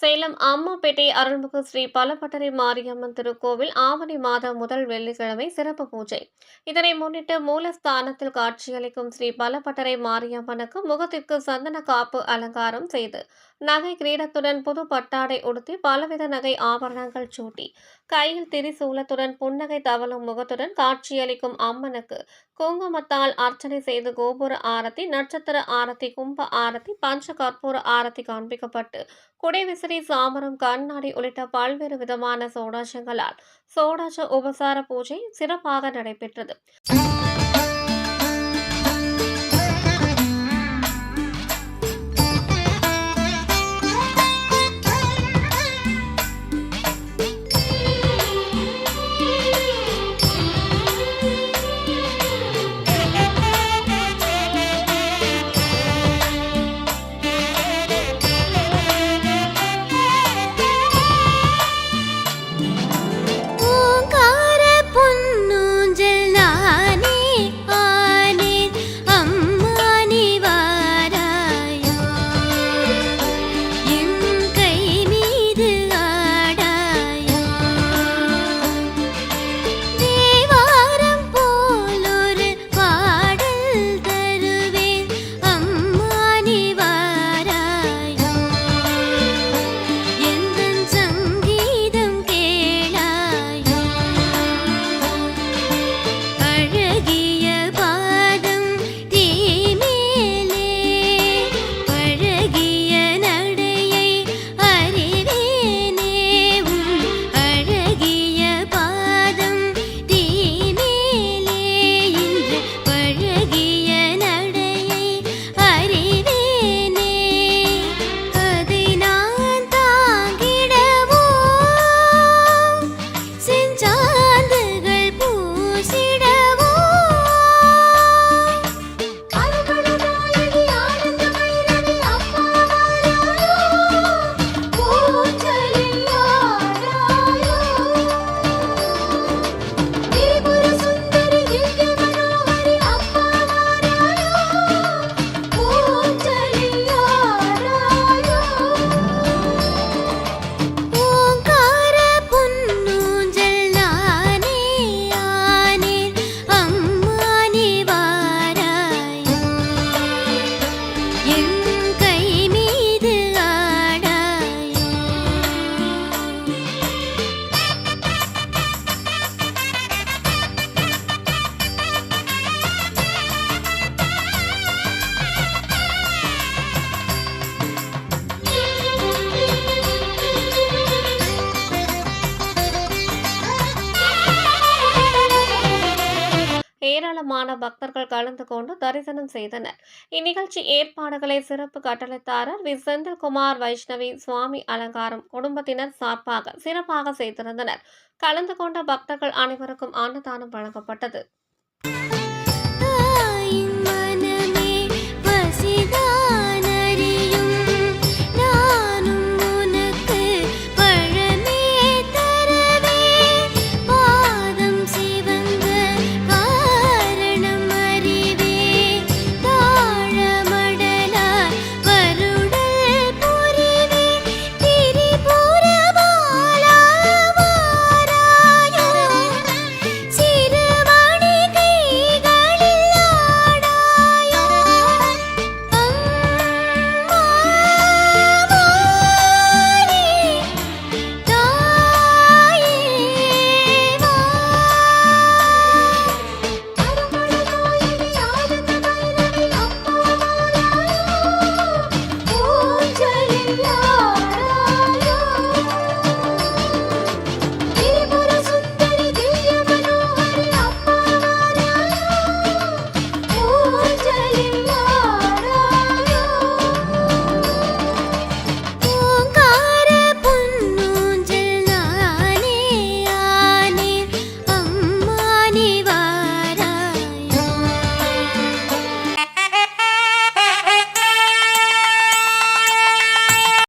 சேலம் அம்மாபேட்டை அருள்மிகு ஸ்ரீ பலபட்டறை மாரியம்மன் திருக்கோவில் ஆவணி மாதம் முதல் வெள்ளிக்கிழமை சிறப்பு பூஜை. இதனை முன்னிட்டு மூலஸ்தானத்தில் காட்சியளிக்கும் ஸ்ரீ பலபட்டறை மாரியம்மனுக்கு முகத்திற்கு சந்தன காப்பு அலங்காரம் செய்து நகை கிரீடத்துடன் புது பட்டாடை உடுத்தி பலவித நகை ஆபரணங்கள் சூட்டி கையில் திரிசூலத்துடன் புன்னகை தவழும் முகத்துடன் காட்சியளிக்கும் அம்மனுக்கு குங்குமத்தால் அர்ச்சனை செய்து கோபுர ஆரத்தி, நட்சத்திர ஆரத்தி, கும்ப ஆரத்தி, பஞ்ச கற்பூர ஆரத்தி காண்பிக்கப்பட்டு குடைவிசிறி, சாமரம், கண்ணாடி உள்ளிட்ட பல்வேறு விதமான சோடாசங்களால் சோடாச உபசார பூஜை சிறப்பாக நடைபெற்றது. ஏராளமான பக்தர்கள் கலந்து கொண்டு தரிசனம் செய்தனர். இந்நிகழ்ச்சி ஏற்பாடுகளை சிறப்பு கட்டளைதாரர் வி. செந்தில்குமார், வைஷ்ணவி, சுவாமி அலங்காரம் குடும்பத்தினர் சார்பாக சிறப்பாக செய்திருந்தனர். கலந்து கொண்ட பக்தர்கள் அனைவருக்கும் அன்னதானம் வழங்கப்பட்டது.